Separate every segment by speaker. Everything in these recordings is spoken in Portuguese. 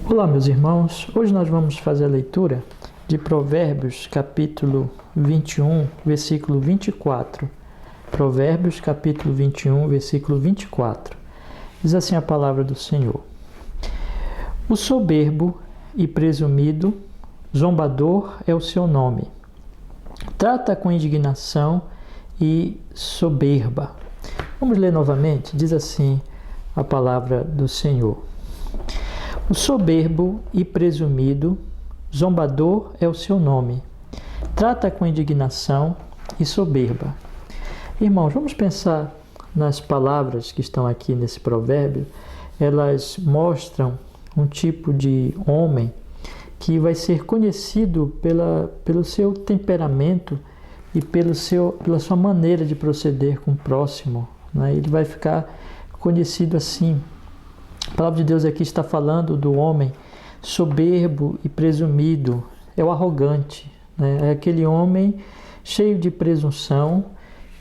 Speaker 1: Olá, meus irmãos. Hoje nós vamos fazer a leitura de Provérbios, capítulo 21, versículo 24. Provérbios, capítulo 21, versículo 24. Diz assim a palavra do Senhor: O soberbo e presumido, zombador é o seu nome. Trata com indignação e soberba. Vamos ler novamente. Diz assim a palavra do Senhor: O soberbo e presumido, zombador é o seu nome. Trata com indignação e soberba. Irmãos, vamos pensar nas palavras que estão aqui nesse provérbio. Elas mostram um tipo de homem que vai ser conhecido pelo seu temperamento e pela sua maneira de proceder com o próximo, né? Ele vai ficar conhecido assim. A palavra de Deus aqui está falando do homem soberbo e presumido, é o arrogante, né? É aquele homem cheio de presunção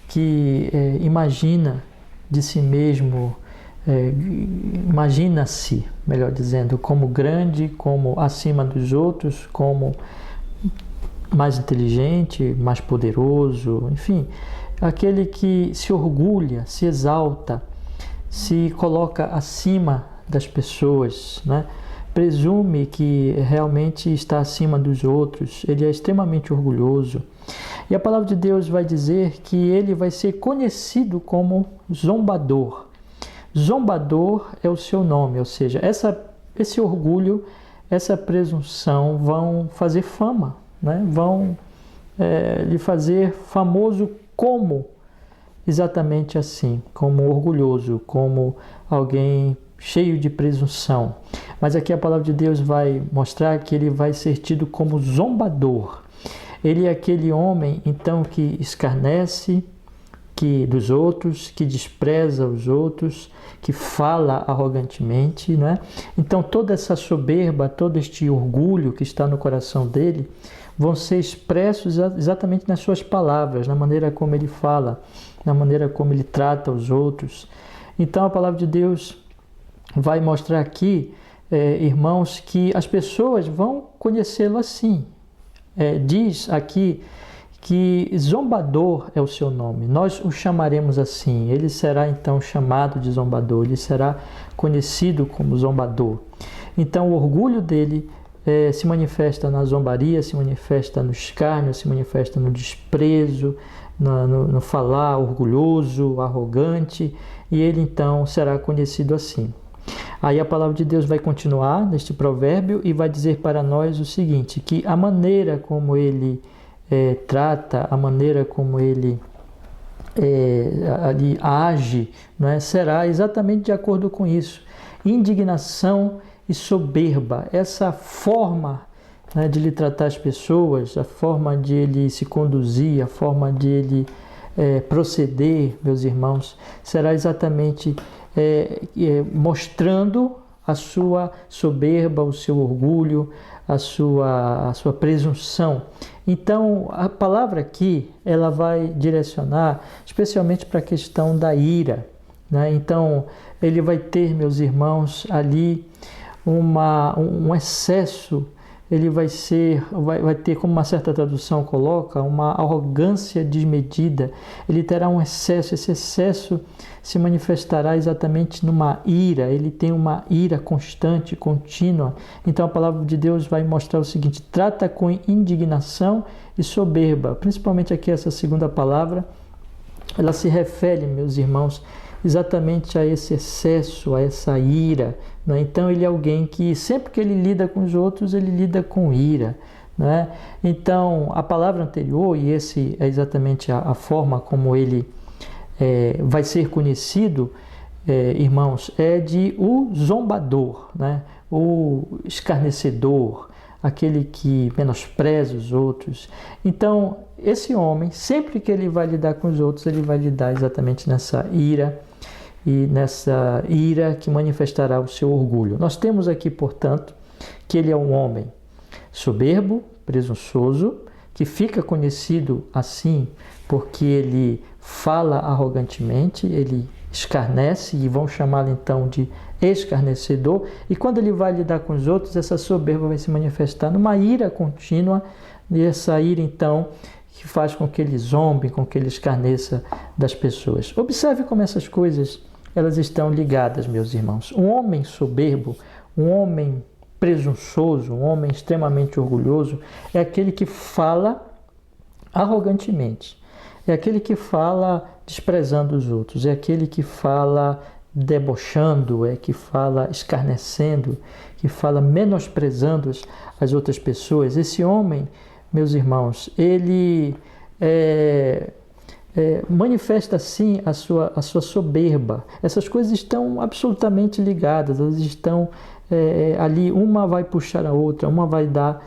Speaker 1: que imagina de si mesmo, imagina-se, melhor dizendo, como grande, como acima dos outros, como mais inteligente, mais poderoso, enfim, aquele que se orgulha, se exalta, se coloca acima das pessoas, né? Presume que realmente está acima dos outros, ele é extremamente orgulhoso. E a palavra de Deus vai dizer que ele vai ser conhecido como zombador. Zombador é o seu nome, ou seja, esse orgulho, essa presunção vão fazer fama, né? Vão lhe fazer famoso como exatamente assim, como orgulhoso, como alguém cheio de presunção. Mas aqui a palavra de Deus vai mostrar que ele vai ser tido como zombador. Ele é aquele homem, então, que escarnece dos outros, que despreza os outros, que fala arrogantemente, né? Então toda essa soberba, todo este orgulho que está no coração dele, vão ser expressos exatamente nas suas palavras, na maneira como ele fala, na maneira como ele trata os outros. Então a palavra de Deus vai mostrar aqui, irmãos, que as pessoas vão conhecê-lo assim. Diz aqui que zombador é o seu nome. Nós o chamaremos assim. Ele será então chamado de zombador. Ele será conhecido como zombador. Então o orgulho dele se manifesta na zombaria, se manifesta no escárnio, se manifesta no desprezo, no falar orgulhoso, arrogante, e ele então será conhecido assim. Aí a palavra de Deus vai continuar neste provérbio e vai dizer para nós o seguinte, que a maneira como ele trata, a maneira como ele ali age, né, será exatamente de acordo com isso. Indignação e soberba, essa forma, né, de ele tratar as pessoas, a forma de ele se conduzir, a forma de ele proceder, meus irmãos, será exatamente mostrando a sua soberba, o seu orgulho, a sua presunção. Então, a palavra aqui, ela vai direcionar especialmente para a questão da ira, né? Então, ele vai ter, meus irmãos, ali um excesso, ele vai ter, como uma certa tradução coloca, uma arrogância desmedida. Ele terá um excesso, esse excesso se manifestará exatamente numa ira, ele tem uma ira constante, contínua. Então a palavra de Deus vai mostrar o seguinte: trata com indignação e soberba. Principalmente aqui essa segunda palavra, ela se refere, meus irmãos, exatamente a esse excesso, a essa ira, né? Então ele é alguém que sempre que ele lida com os outros, ele lida com ira, né? Então a palavra anterior, e esse é exatamente a forma como ele vai ser conhecido, irmãos, é de o zombador, né? O escarnecedor, aquele que menospreza os outros. Então esse homem, sempre que ele vai lidar com os outros, ele vai lidar exatamente nessa ira, e nessa ira que manifestará o seu orgulho. Nós temos aqui, portanto, que ele é um homem soberbo, presunçoso, que fica conhecido assim porque ele fala arrogantemente, ele escarnece, e vão chamá-lo então de escarnecedor, e quando ele vai lidar com os outros, essa soberba vai se manifestar numa ira contínua, e essa ira, então, que faz com que ele zombe, com que ele escarneça das pessoas. Observe como essas coisas, elas estão ligadas, meus irmãos. Um homem soberbo, um homem presunçoso, um homem extremamente orgulhoso, é aquele que fala arrogantemente, é aquele que fala desprezando os outros, é aquele que fala debochando, é que fala escarnecendo, que fala menosprezando as outras pessoas. Esse homem, meus irmãos, ele manifesta assim a sua soberba. Essas coisas estão absolutamente ligadas, elas estão ali, uma vai puxar a outra, uma vai dar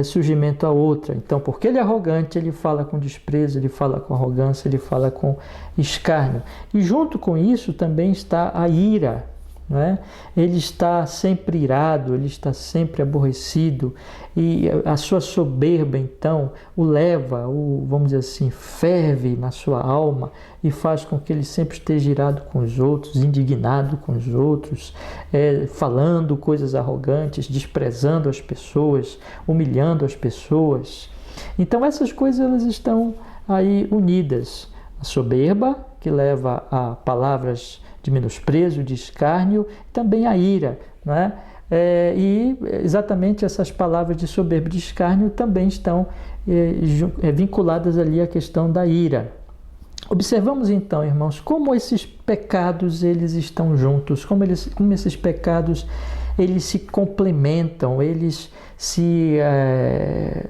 Speaker 1: surgimento à outra. Então, porque ele é arrogante, ele fala com desprezo, ele fala com arrogância, ele fala com escárnio. E junto com isso também está a ira, não é? Ele está sempre irado, ele está sempre aborrecido, e a sua soberba então o leva, vamos dizer assim, ferve na sua alma e faz com que ele sempre esteja irado com os outros, indignado com os outros, falando coisas arrogantes, desprezando as pessoas, humilhando as pessoas. Então essas coisas, elas estão aí unidas. A soberba, que leva a palavras de menosprezo, de escárnio, também a ira, não é? E exatamente essas palavras de soberba e de escárnio também estão vinculadas ali à questão da ira. Observamos então, irmãos, como esses pecados eles estão juntos, como esses pecados eles se complementam, eles se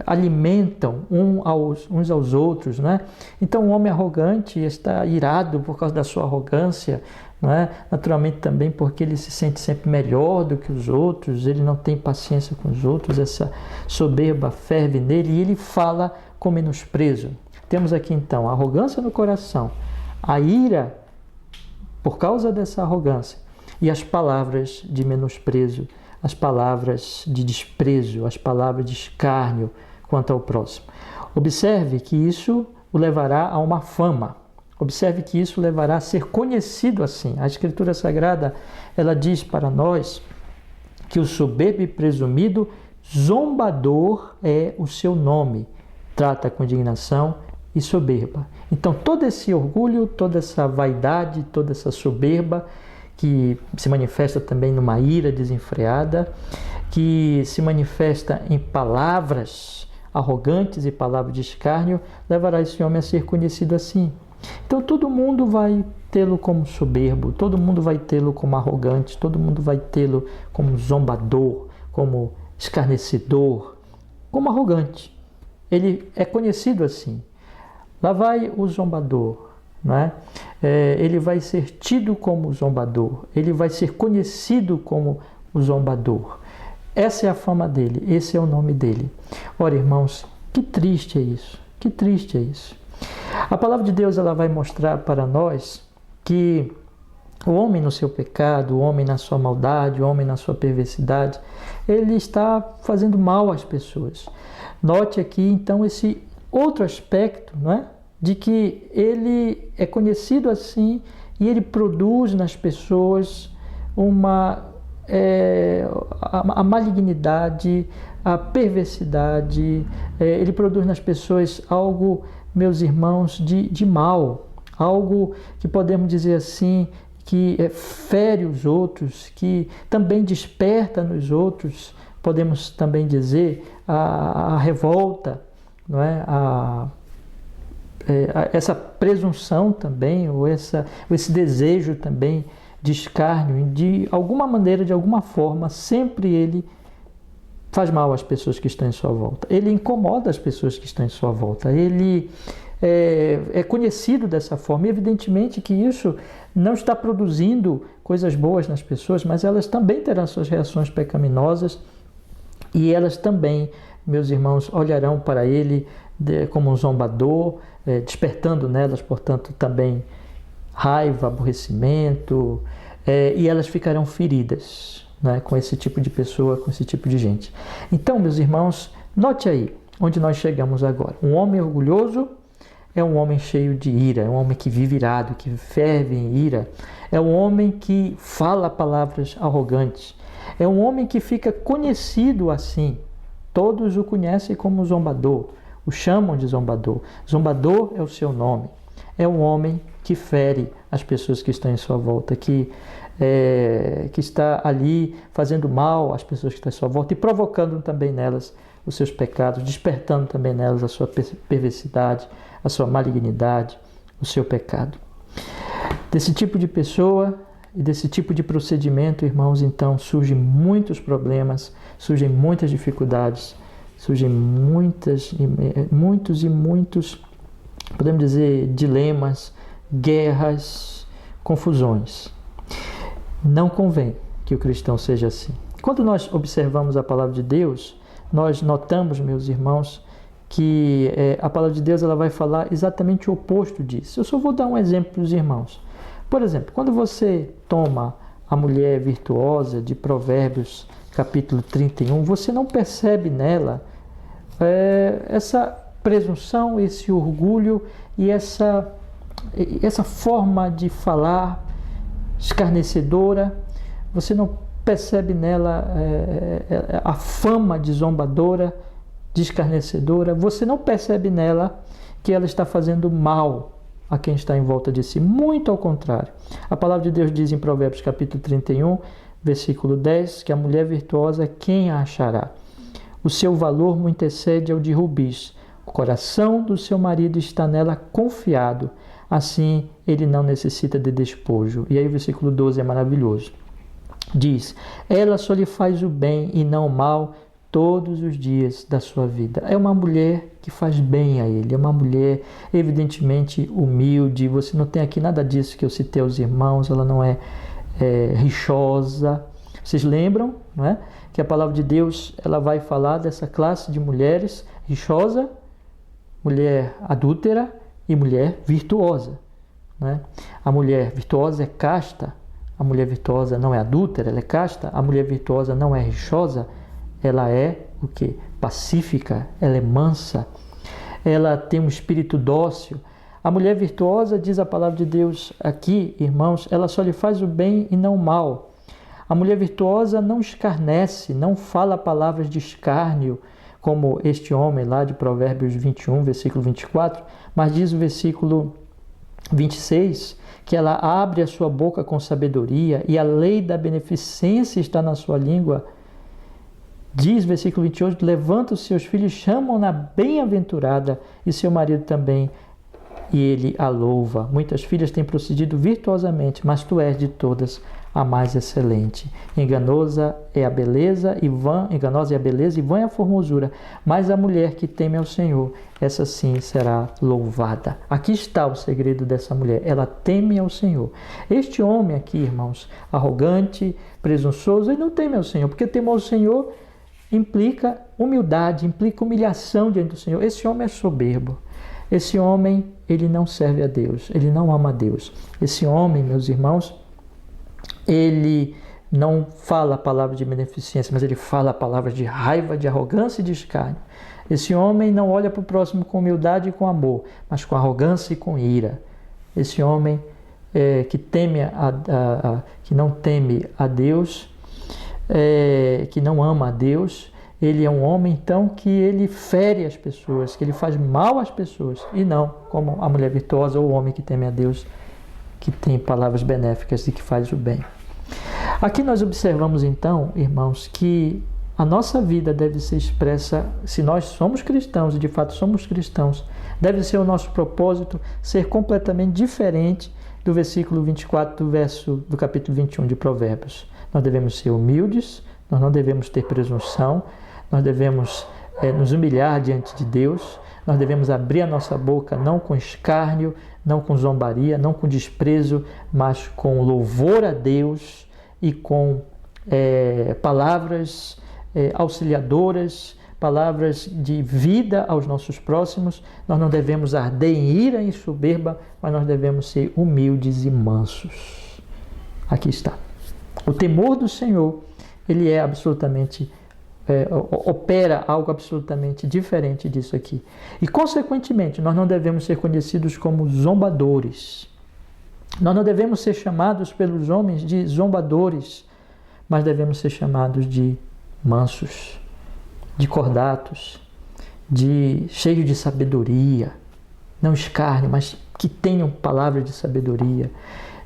Speaker 1: alimentam uns aos outros, não é? Então, um homem arrogante está irado por causa da sua arrogância, não é? Naturalmente também porque ele se sente sempre melhor do que os outros, ele não tem paciência com os outros, essa soberba ferve nele e ele fala com menosprezo. Temos aqui então a arrogância no coração, a ira por causa dessa arrogância e as palavras de menosprezo, as palavras de desprezo, as palavras de escárnio quanto ao próximo. Observe que isso o levará a uma fama. Observe que isso levará a ser conhecido assim. A Escritura Sagrada, ela diz para nós que o soberbo e presumido zombador é o seu nome. Trata com indignação e soberba. Então, todo esse orgulho, toda essa vaidade, toda essa soberba, que se manifesta também numa ira desenfreada, que se manifesta em palavras arrogantes e palavras de escárnio, levará esse homem a ser conhecido assim. Então, todo mundo vai tê-lo como soberbo, todo mundo vai tê-lo como arrogante, todo mundo vai tê-lo como zombador, como escarnecedor, como arrogante. Ele é conhecido assim. Lá vai o zombador, não é? Ele vai ser tido como zombador, ele vai ser conhecido como o zombador. Essa é a fama dele, esse é o nome dele. Ora, irmãos, que triste é isso, que triste é isso. A palavra de Deus, ela vai mostrar para nós que o homem no seu pecado, o homem na sua maldade, o homem na sua perversidade, ele está fazendo mal às pessoas. Note aqui, então, esse outro aspecto, não é? De que ele é conhecido assim e ele produz nas pessoas a malignidade, a perversidade, ele produz nas pessoas algo, meus irmãos, de mal, algo que podemos dizer assim, que fere os outros, que também desperta nos outros, podemos também dizer, a revolta, não é? Essa presunção também, ou esse desejo também de escárnio, de alguma maneira, de alguma forma, sempre ele faz mal às pessoas que estão em sua volta. Ele incomoda as pessoas que estão em sua volta. Ele é conhecido dessa forma. E evidentemente que isso não está produzindo coisas boas nas pessoas, mas elas também terão suas reações pecaminosas e elas também, meus irmãos, olharão para ele como um zombador, despertando nelas, portanto, também raiva, aborrecimento, e elas ficarão feridas, né, com esse tipo de pessoa, com esse tipo de gente. Então, meus irmãos, note aí onde nós chegamos agora. Um homem orgulhoso é um homem cheio de ira, é um homem que vive irado, que ferve em ira, é um homem que fala palavras arrogantes, é um homem que fica conhecido assim. Todos o conhecem como zombador, o chamam de zombador. Zombador é o seu nome. É um homem que fere as pessoas que estão em sua volta, que está ali fazendo mal às pessoas que estão em sua volta e provocando também nelas os seus pecados, despertando também nelas a sua perversidade, a sua malignidade, o seu pecado. Desse tipo de pessoa e desse tipo de procedimento, irmãos, então surgem muitos problemas, surgem muitas dificuldades, surgem muitos, podemos dizer, dilemas, guerras, confusões. Não convém que o cristão seja assim. Quando nós observamos a palavra de Deus, nós notamos, meus irmãos, que a palavra de Deus ela vai falar exatamente o oposto disso. Eu só vou dar um exemplo para os irmãos. Por exemplo, quando você toma a mulher virtuosa de Provérbios, capítulo 31, você não percebe nela essa presunção, esse orgulho e essa forma de falar escarnecedora. Você não percebe nela a fama de zombadora, de escarnecedora. Você não percebe nela que ela está fazendo mal a quem está em volta de si. Muito ao contrário. A palavra de Deus diz em Provérbios capítulo 31, versículo 10, que a mulher virtuosa, quem a achará? O seu valor muito excede ao de rubis. O coração do seu marido está nela confiado. Assim, ele não necessita de despojo. E aí o versículo 12 é maravilhoso. Diz, ela só lhe faz o bem e não o mal todos os dias da sua vida. É uma mulher que faz bem a ele. É uma mulher evidentemente humilde. Você não tem aqui nada disso que eu citei aos irmãos. Ela não é rixosa. Vocês lembram, não é? Que a palavra de Deus ela vai falar dessa classe de mulheres: rixosa, mulher adúltera e mulher virtuosa, né? A mulher virtuosa é casta, a mulher virtuosa não é adúltera, ela é casta. A mulher virtuosa não é rixosa, ela é o quê? Pacífica, ela é mansa, ela tem um espírito dócil. A mulher virtuosa, diz a palavra de Deus aqui, irmãos, ela só lhe faz o bem e não o mal. A mulher virtuosa não escarnece, não fala palavras de escárnio, como este homem lá de Provérbios 21, versículo 24, mas diz o versículo 26, que ela abre a sua boca com sabedoria e a lei da beneficência está na sua língua. Diz, versículo 28, levanta os seus filhos, chamam-na bem-aventurada e seu marido também, e ele a louva. Muitas filhas têm procedido virtuosamente, mas tu és de todas a mais excelente. Enganosa é a beleza e vã é a formosura, mas a mulher que teme ao Senhor, essa sim será louvada. Aqui está o segredo dessa mulher, ela teme ao Senhor. Este homem aqui, irmãos, arrogante, presunçoso, ele não teme ao Senhor, porque temor ao Senhor implica humildade, implica humilhação diante do Senhor. Esse homem é soberbo. Esse homem, ele não serve a Deus, ele não ama a Deus. Esse homem, meus irmãos, ele não fala palavras de beneficência, mas ele fala palavras de raiva, de arrogância e de escárnio. Esse homem não olha para o próximo com humildade e com amor, mas com arrogância e com ira. Esse homem que não teme a Deus, que não ama a Deus, ele é um homem, então, que ele fere as pessoas, que ele faz mal às pessoas, e não como a mulher virtuosa ou o homem que teme a Deus, que tem palavras benéficas e que faz o bem. Aqui nós observamos, então, irmãos, que a nossa vida deve ser expressa, se nós somos cristãos, e de fato somos cristãos, deve ser o nosso propósito ser completamente diferente do versículo 24 do capítulo 21 de Provérbios. Nós devemos ser humildes, nós não devemos ter presunção, nós devemos nos humilhar diante de Deus, nós devemos abrir a nossa boca não com escárnio, não com zombaria, não com desprezo, mas com louvor a Deus e com palavras auxiliadoras, palavras de vida aos nossos próximos. Nós não devemos arder em ira e soberba, mas nós devemos ser humildes e mansos. Aqui está. O temor do Senhor, ele é absolutamente opera algo absolutamente diferente disso aqui. E, consequentemente, nós não devemos ser conhecidos como zombadores. Nós não devemos ser chamados pelos homens de zombadores, mas devemos ser chamados de mansos, de cordatos, de cheios de sabedoria, não escárnio, mas que tenham palavras de sabedoria.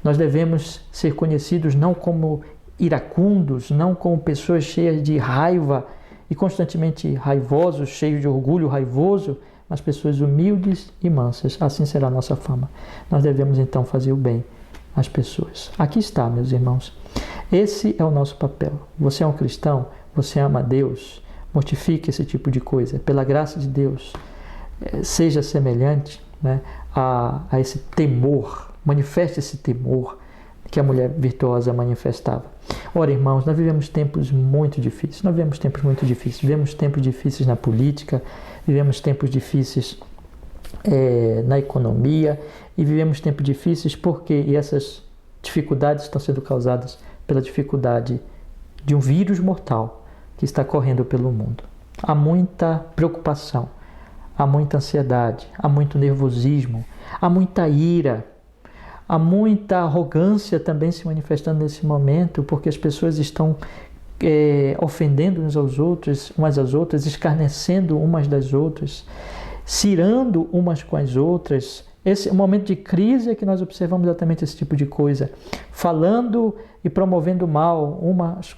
Speaker 1: Nós devemos ser conhecidos não como iracundos, não como pessoas cheias de raiva e constantemente raivosos, cheios de orgulho raivoso, mas pessoas humildes e mansas. Assim será a nossa fama. Nós devemos então fazer o bem às pessoas. Aqui está, meus irmãos. Esse é o nosso papel. Você é um cristão, você ama a Deus, mortifique esse tipo de coisa. Pela graça de Deus, seja semelhante, né, a esse temor, manifeste esse temor que a mulher virtuosa manifestava. Ora, irmãos, nós vivemos tempos muito difíceis. Nós vivemos tempos muito difíceis. Vivemos tempos difíceis na política, vivemos tempos difíceis na economia e vivemos tempos difíceis porque essas dificuldades estão sendo causadas pela dificuldade de um vírus mortal que está correndo pelo mundo. Há muita preocupação, há muita ansiedade, há muito nervosismo, há muita ira, há muita arrogância também se manifestando nesse momento, porque as pessoas estão ofendendo umas às outras, escarnecendo umas das outras, se irando umas com as outras. Esse momento de crise é que nós observamos exatamente esse tipo de coisa, falando e promovendo mal umas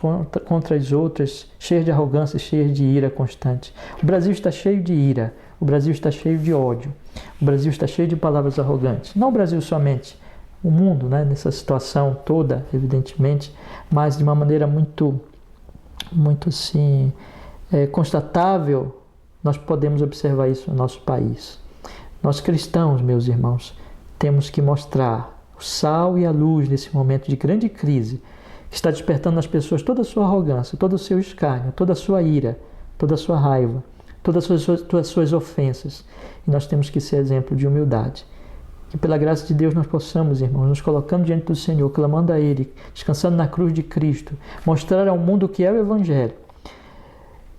Speaker 1: contra as outras, cheias de arrogância, cheias de ira constante. O Brasil está cheio de ira, o Brasil está cheio de ódio, o Brasil está cheio de palavras arrogantes. Não o Brasil somente, o mundo, né, nessa situação toda, evidentemente, mas de uma maneira muito assim, constatável, nós podemos observar isso no nosso país. Nós cristãos, meus irmãos, temos que mostrar o sal e a luz nesse momento de grande crise, que está despertando nas pessoas toda a sua arrogância, todo o seu escárnio, toda a sua ira, toda a sua raiva, todas as suas ofensas. E nós temos que ser exemplo de humildade. Que pela graça de Deus nós possamos, irmãos, nos colocando diante do Senhor, clamando a Ele, descansando na cruz de Cristo, mostrar ao mundo o que é o Evangelho.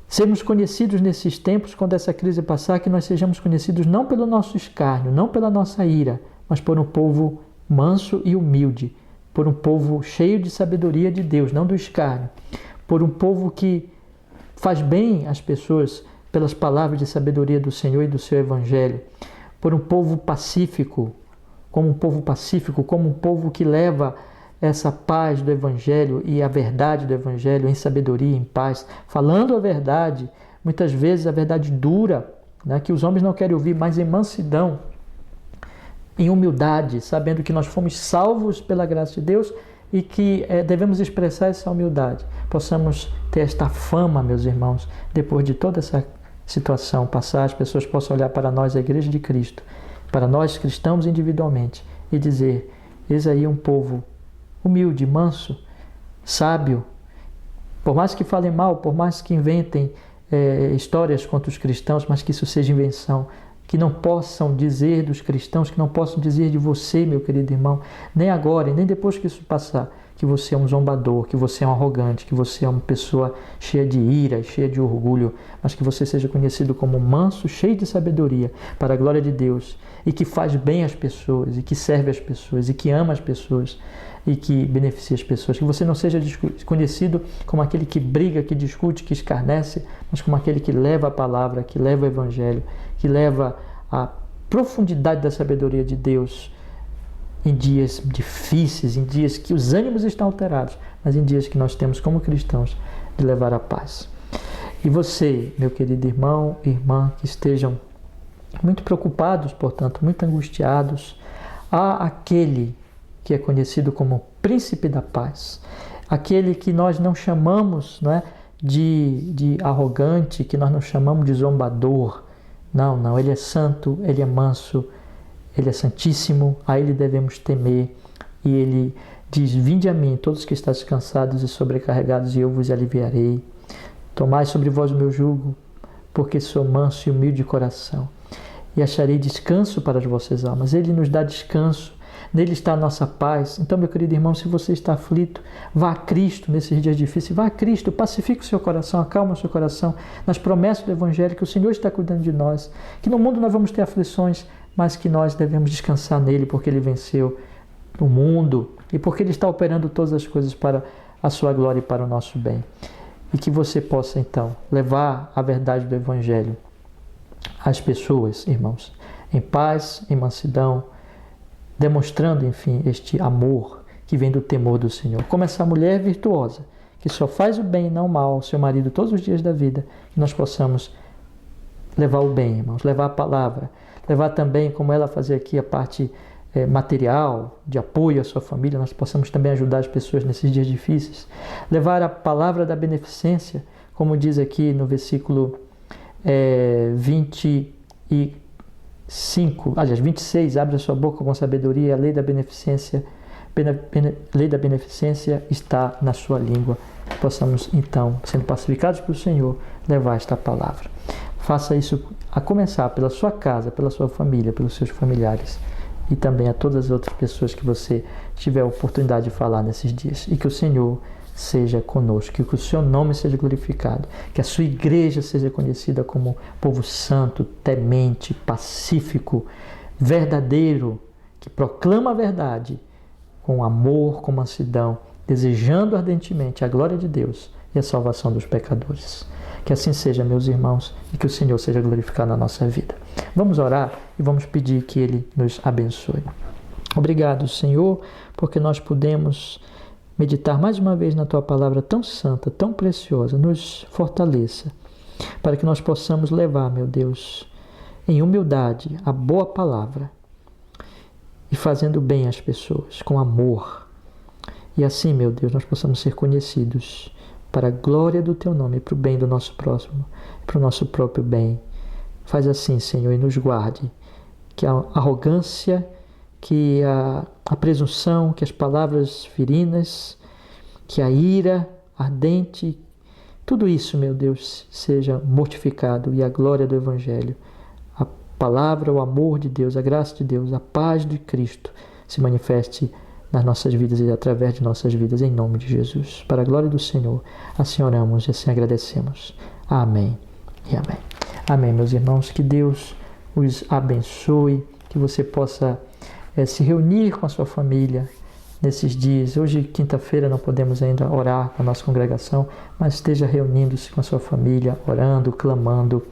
Speaker 1: Sermos conhecidos nesses tempos, quando essa crise passar, que nós sejamos conhecidos não pelo nosso escárnio, não pela nossa ira, mas por um povo manso e humilde, por um povo cheio de sabedoria de Deus, não do escárnio, por um povo que faz bem às pessoas pelas palavras de sabedoria do Senhor e do seu Evangelho, por um povo pacífico, como um povo que leva essa paz do Evangelho e a verdade do Evangelho em sabedoria, em paz, falando a verdade, muitas vezes a verdade dura, né, que os homens não querem ouvir, mas em mansidão, em humildade, sabendo que nós fomos salvos pela graça de Deus e que devemos expressar essa humildade. Possamos ter esta fama, meus irmãos, depois de toda essa situação passar, as pessoas possam olhar para nós, a Igreja de Cristo, para nós cristãos individualmente, e dizer: eis aí um povo humilde, manso, sábio, por mais que falem mal, por mais que inventem histórias contra os cristãos, mas que isso seja invenção, que não possam dizer dos cristãos, que não possam dizer de você, meu querido irmão, nem agora e nem depois que isso passar, que você é um zombador, que você é um arrogante, que você é uma pessoa cheia de ira, cheia de orgulho, mas que você seja conhecido como manso, cheio de sabedoria, para a glória de Deus, e que faz bem às pessoas, e que serve às pessoas, e que ama as pessoas, e que beneficia as pessoas. Que você não seja conhecido como aquele que briga, que discute, que escarnece, mas como aquele que leva a palavra, que leva o Evangelho, que leva a profundidade da sabedoria de Deus em dias difíceis, em dias que os ânimos estão alterados, mas em dias que nós temos como cristãos de levar a paz. E você, meu querido irmão e irmã, que estejam muito preocupados, portanto, muito angustiados, há aquele que é conhecido como Príncipe da Paz, aquele que nós não chamamos, né, de arrogante, que nós não chamamos de zombador. Não, ele é santo, ele é manso, ele é santíssimo, a ele devemos temer. E ele diz: vinde a mim, todos que estáis cansados e sobrecarregados, e eu vos aliviarei. Tomai sobre vós o meu jugo, porque sou manso e humilde de coração, e acharei descanso para as vossas almas. Ele nos dá descanso nele está a nossa paz. Então, meu querido irmão, se você está aflito, vá a Cristo nesses dias difíceis, vá a Cristo, pacifique o seu coração, acalma o seu coração nas promessas do Evangelho, que o Senhor está cuidando de nós, que no mundo nós vamos ter aflições, mas que nós devemos descansar nele, porque ele venceu o mundo e porque ele está operando todas as coisas para a sua glória e para o nosso bem. E que você possa, então, levar a verdade do Evangelho às pessoas, irmãos, em paz, em mansidão, demonstrando, enfim, este amor que vem do temor do Senhor. Como essa mulher virtuosa, que só faz o bem e não o mal ao seu marido todos os dias da vida, que nós possamos levar o bem, irmãos, levar a palavra, levar também, como ela fazia aqui, a parte material, de apoio à sua família, nós possamos também ajudar as pessoas nesses dias difíceis. Levar a palavra da beneficência, como diz aqui no versículo 26, abre a sua boca com sabedoria, a lei da beneficência, lei da beneficência está na sua língua. Possamos, então, sendo pacificados pelo Senhor, levar esta palavra. Faça isso a começar pela sua casa, pela sua família, pelos seus familiares e também a todas as outras pessoas que você tiver a oportunidade de falar nesses dias. E que o Senhor seja conosco, que o seu nome seja glorificado, que a sua igreja seja conhecida como povo santo, temente, pacífico, verdadeiro, que proclama a verdade com amor, com mansidão, desejando ardentemente a glória de Deus e a salvação dos pecadores. Que assim seja, meus irmãos, e que o Senhor seja glorificado na nossa vida. Vamos orar e vamos pedir que Ele nos abençoe. Obrigado, Senhor, porque nós podemos meditar mais uma vez na Tua palavra tão santa, tão preciosa. Nos fortaleça, para que nós possamos levar, meu Deus, em humildade, a boa palavra e fazendo bem às pessoas, com amor. E assim, meu Deus, nós possamos ser conhecidos para a glória do Teu nome, para o bem do nosso próximo, para o nosso próprio bem. Faz assim, Senhor, e nos guarde, que a arrogância, que a presunção, que as palavras ferinas, que a ira ardente, tudo isso, meu Deus, seja mortificado e a glória do Evangelho, a palavra, o amor de Deus, a graça de Deus, a paz de Cristo se manifeste nas nossas vidas e através de nossas vidas, em nome de Jesus. Para a glória do Senhor, assim oramos e assim agradecemos. Amém e amém. Amém, meus irmãos. Que Deus os abençoe, que você possa se reunir com a sua família nesses dias. Hoje, quinta-feira, não podemos ainda orar com a nossa congregação, mas esteja reunindo-se com a sua família, orando, clamando,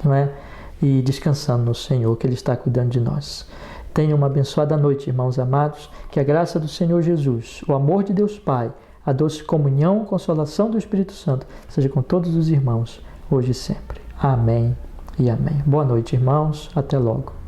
Speaker 1: não é? E descansando no Senhor, que Ele está cuidando de nós. Tenham uma abençoada noite, irmãos amados, que a graça do Senhor Jesus, o amor de Deus Pai, a doce comunhão e consolação do Espírito Santo seja com todos os irmãos, hoje e sempre. Amém e amém. Boa noite, irmãos. Até logo.